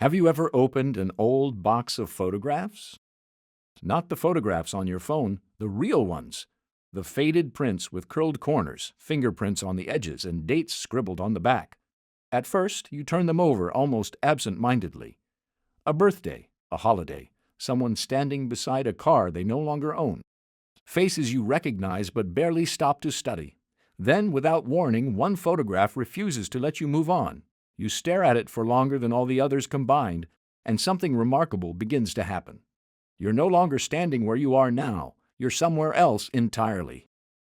Have you ever opened an old box of photographs? Not the photographs on your phone, the real ones. The faded prints with curled corners, fingerprints on the edges, and dates scribbled on the back. At first, you turn them over almost absent-mindedly. A birthday, a holiday, someone standing beside a car they no longer own. Faces you recognize but barely stop to study. Then, without warning, one photograph refuses to let you move on. You stare at it for longer than all the others combined, and something remarkable begins to happen. You're no longer standing where you are now. You're somewhere else entirely.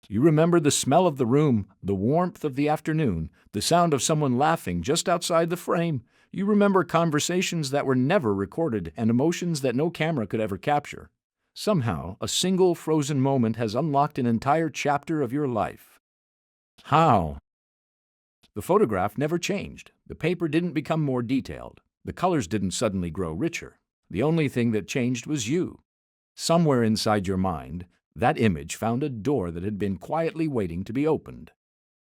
You remember the smell of the room, the warmth of the afternoon, the sound of someone laughing just outside the frame. You remember conversations that were never recorded and emotions that no camera could ever capture. Somehow, a single frozen moment has unlocked an entire chapter of your life. How? The photograph never changed. The paper didn't become more detailed. The colors didn't suddenly grow richer. The only thing that changed was you. Somewhere inside your mind, that image found a door that had been quietly waiting to be opened.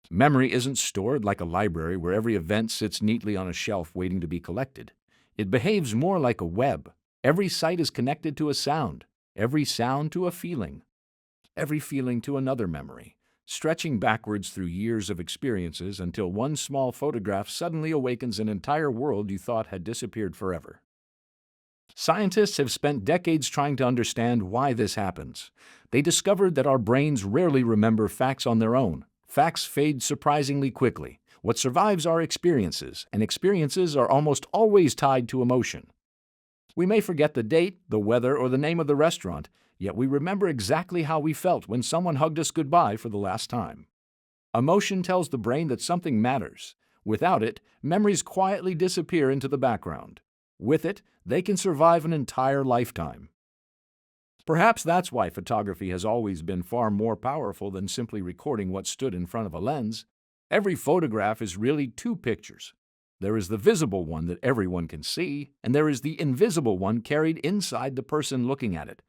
Memory isn't stored like a library where every event sits neatly on a shelf waiting to be collected. It behaves more like a web. Every sight is connected to a sound, every sound to a feeling, every feeling to another memory, stretching backwards through years of experiences until one small photograph suddenly awakens an entire world you thought had disappeared forever. Scientists have spent decades trying to understand why this happens. They discovered that our brains rarely remember facts on their own. Facts fade surprisingly quickly. What survives are experiences, and experiences are almost always tied to emotion. We may forget the date, the weather, or the name of the restaurant, yet we remember exactly how we felt when someone hugged us goodbye for the last time. Emotion tells the brain that something matters. Without it, memories quietly disappear into the background. With it, they can survive an entire lifetime. Perhaps that's why photography has always been far more powerful than simply recording what stood in front of a lens. Every photograph is really two pictures. There is the visible one that everyone can see, and there is the invisible one carried inside the person looking at it.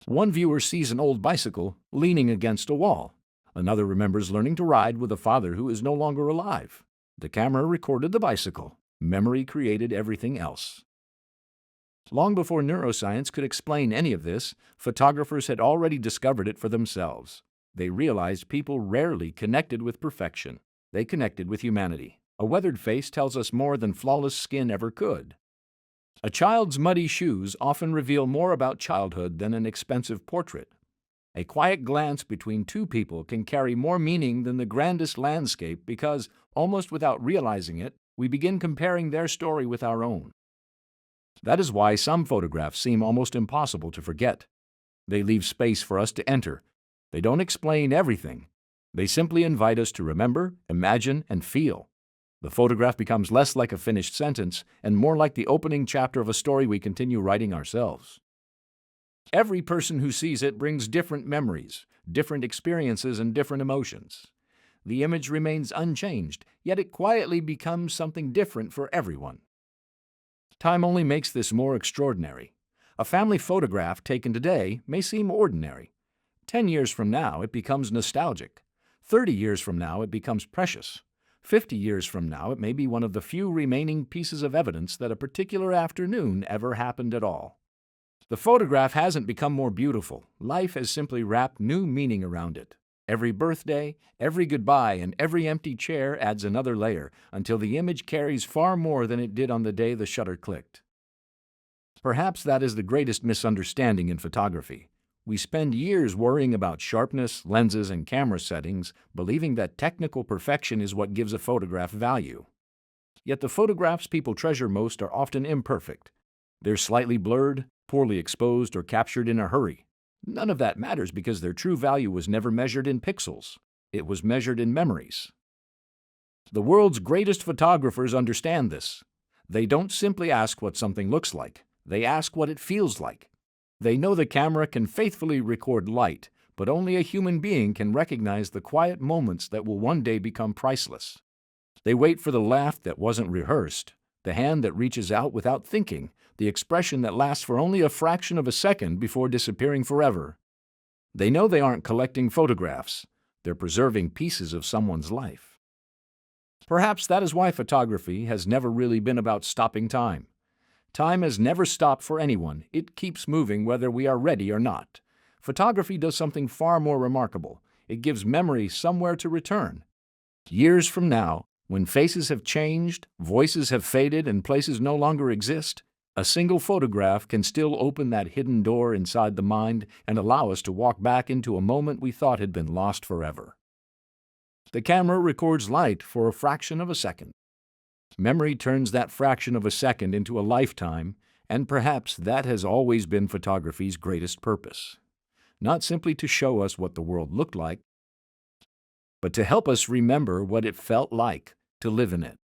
One viewer sees an old bicycle leaning against a wall. Another remembers learning to ride with a father who is no longer alive. The camera recorded the bicycle. Memory created everything else. Long before neuroscience could explain any of this, photographers had already discovered it for themselves. They realized people rarely connected with perfection. They connected with humanity. A weathered face tells us more than flawless skin ever could. A child's muddy shoes often reveal more about childhood than an expensive portrait. A quiet glance between two people can carry more meaning than the grandest landscape because, almost without realizing it, we begin comparing their story with our own. That is why some photographs seem almost impossible to forget. They leave space for us to enter. They don't explain everything. They simply invite us to remember, imagine, and feel. The photograph becomes less like a finished sentence and more like the opening chapter of a story we continue writing ourselves. Every person who sees it brings different memories, different experiences, and different emotions. The image remains unchanged, yet it quietly becomes something different for everyone. Time only makes this more extraordinary. A family photograph taken today may seem ordinary. 10 years from now, it becomes nostalgic. 30 years from now, it becomes precious. 50 years from now, it may be one of the few remaining pieces of evidence that a particular afternoon ever happened at all. The photograph hasn't become more beautiful. Life has simply wrapped new meaning around it. Every birthday, every goodbye, and every empty chair adds another layer until the image carries far more than it did on the day the shutter clicked. Perhaps that is the greatest misunderstanding in photography. We spend years worrying about sharpness, lenses, and camera settings, believing that technical perfection is what gives a photograph value. Yet the photographs people treasure most are often imperfect. They're slightly blurred, poorly exposed, or captured in a hurry. None of that matters because their true value was never measured in pixels. It was measured in memories. The world's greatest photographers understand this. They don't simply ask what something looks like. They ask what it feels like. They know the camera can faithfully record light, but only a human being can recognize the quiet moments that will one day become priceless. They wait for the laugh that wasn't rehearsed, the hand that reaches out without thinking, the expression that lasts for only a fraction of a second before disappearing forever. They know they aren't collecting photographs. They're preserving pieces of someone's life. Perhaps that is why photography has never really been about stopping time. Time has never stopped for anyone. It keeps moving whether we are ready or not. Photography does something far more remarkable. It gives memory somewhere to return. Years from now, when faces have changed, voices have faded, and places no longer exist, a single photograph can still open that hidden door inside the mind and allow us to walk back into a moment we thought had been lost forever. The camera records light for a fraction of a second. Memory turns that fraction of a second into a lifetime, and perhaps that has always been photography's greatest purpose. Not simply to show us what the world looked like, but to help us remember what it felt like to live in it.